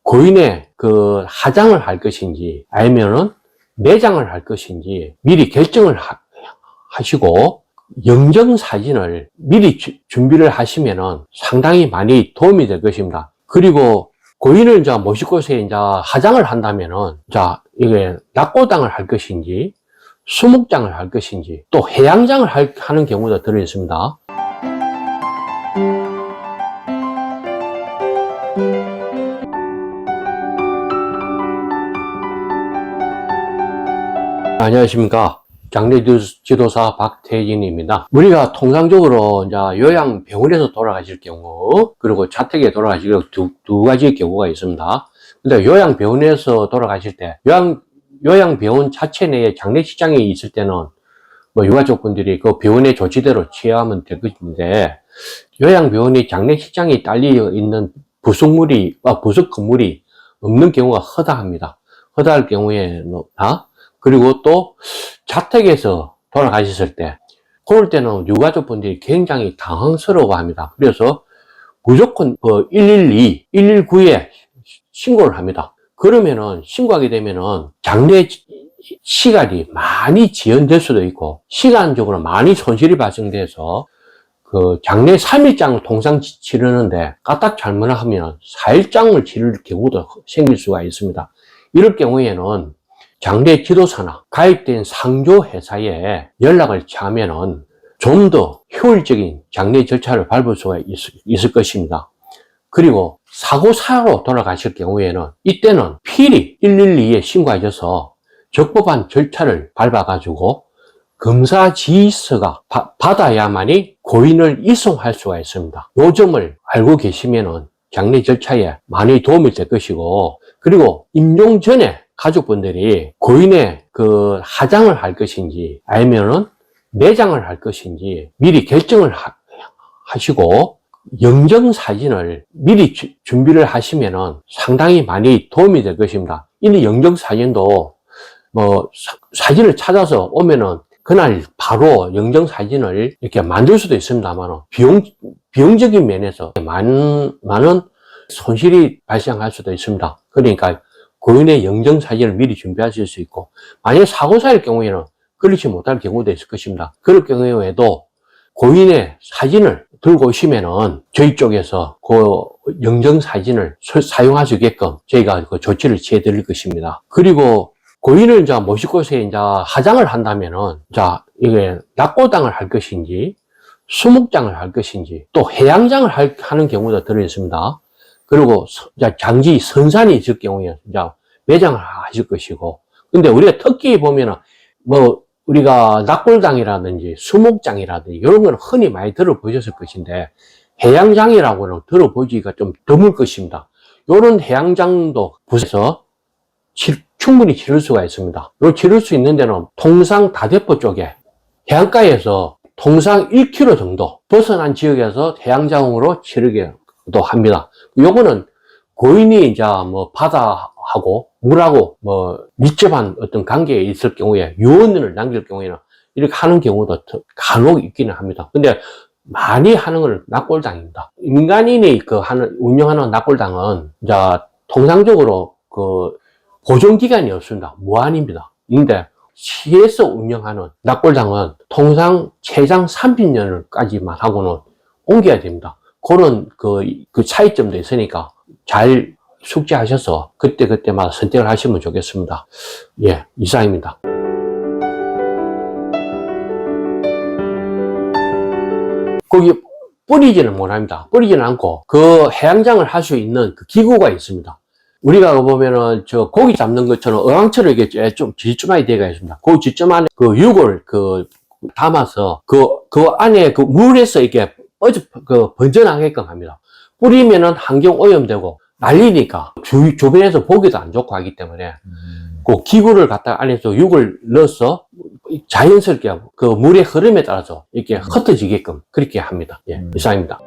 고인의 그 하장을 할 것인지 아니면은 매장을 할 것인지 미리 결정을 하시고 영정사진을 미리 준비를 하시면은 상당히 많이 도움이 될 것입니다. 그리고 고인을 이제 모실 곳에 이제 하장을 한다면은 자, 이게 낙고당을 할 것인지 수목장을 할 것인지 또 해양장을 하는 경우도 들어 있습니다. 안녕하십니까. 장례지도사 박태진입니다. 우리가 통상적으로 이제 요양병원에서 돌아가실 경우, 그리고 자택에 돌아가실 경우 두 가지의 경우가 있습니다. 근데 요양병원에서 돌아가실 때, 요양병원 자체 내에 장례식장이 있을 때는 뭐 유가족분들이 그 병원의 조치대로 취하면 될 것인데, 요양병원이 장례식장이 딸려 있는 부속 건물이 없는 경우가 허다합니다. 허다할 경우에는, 그리고 또 자택에서 돌아가셨을 때, 그럴 때는 유가족분들이 굉장히 당황스러워 합니다. 그래서 무조건 112, 119에 신고를 합니다. 그러면은 신고하게 되면은 장례 시간이 많이 지연될 수도 있고 시간적으로 많이 손실이 발생돼서 그 장례 3일장을 통상 치르는데 까딱 잘못하면 4일장을 치를 경우도 생길 수가 있습니다. 이럴 경우에는 장례 지도사나 가입된 상조 회사에 연락을 취하면은 좀 더 효율적인 장례 절차를 밟을 수가 있을 것입니다. 그리고 사고사로 돌아가실 경우에는 이때는 필히 112에 신고하셔서 적법한 절차를 밟아가지고 검사 지휘서가 받아야만이 고인을 이송할 수가 있습니다. 요 점을 알고 계시면은 장례 절차에 많이 도움이 될 것이고, 그리고 임종 전에 가족분들이 고인의 그 하장을 할 것인지 아니면은 매장을 할 것인지 미리 결정을 하시고 영정사진을 미리 준비를 하시면은 상당히 많이 도움이 될 것입니다. 이 영정사진도 뭐 사진을 찾아서 오면은 그날 바로 영정사진을 이렇게 만들 수도 있습니다만 비용적인 면에서 많은 손실이 발생할 수도 있습니다. 그러니까 고인의 영정사진을 미리 준비하실 수 있고, 만약 사고사일 경우에는 그렇지 못할 경우도 있을 것입니다. 그럴 경우에도 고인의 사진을 들고 오시면은 저희 쪽에서 그 영정사진을 사용할 수 있게끔 저희가 그 조치를 취해 드릴 것입니다. 그리고 고인을 이제 모실 곳에 이제 하장을 한다면은 자, 이게 낙고당을 할 것인지 수목장을 할 것인지 또 해양장을 하는 경우도 들어 있습니다. 그리고 장지 선산이 있을 경우에 이제 매장을 하실 것이고, 근데 우리가 특히 보면은 뭐 우리가 낙골당이라든지 수목장이라든지 이런 거는 흔히 많이 들어보셨을 것인데 해양장이라고는 들어보기가 좀 드물 것입니다. 이런 해양장도 부에서 충분히 치를 수가 있습니다. 요 치를 수 있는 데는 통상 다대포 쪽에 해안가에서 통상 1km 정도 벗어난 지역에서 해양장으로 치르기도 합니다. 요거는 고인이 이제 뭐 바다하고 물하고 뭐 밀접한 어떤 관계에 있을 경우에 유언을 남길 경우에는 이렇게 하는 경우도 간혹 있기는 합니다. 근데 많이 하는 건 낙골당입니다. 민간인이 운영하는 낙골당은 이제 통상적으로 보존기간이 없습니다. 무한입니다. 근데 시에서 운영하는 낙골당은 통상 최장 30년까지만 하고는 옮겨야 됩니다. 그런 그 차이점도 있으니까 잘 숙지하셔서 그때마다 선택을 하시면 좋겠습니다. 예, 이상입니다. 거기 뿌리지는 못합니다. 뿌리지는 않고 그 해양장을 할 수 있는 그 기구가 있습니다. 우리가 보면은 저 고기 잡는 것처럼 어항처럼 이게 좀 질주만이 되어 있습니다. 그 질주 안에 그 유골 담아서 그 안에 그 물에서 이렇게 번져나가게끔 합니다. 뿌리면은 환경 오염되고 날리니까 주변에서 보기도 안 좋고 하기 때문에 그 기구를 갖다가 안에서 육을 넣어서 자연스럽게 그 물의 흐름에 따라서 이렇게 흩어지게끔 그렇게 합니다. 예, 이상입니다.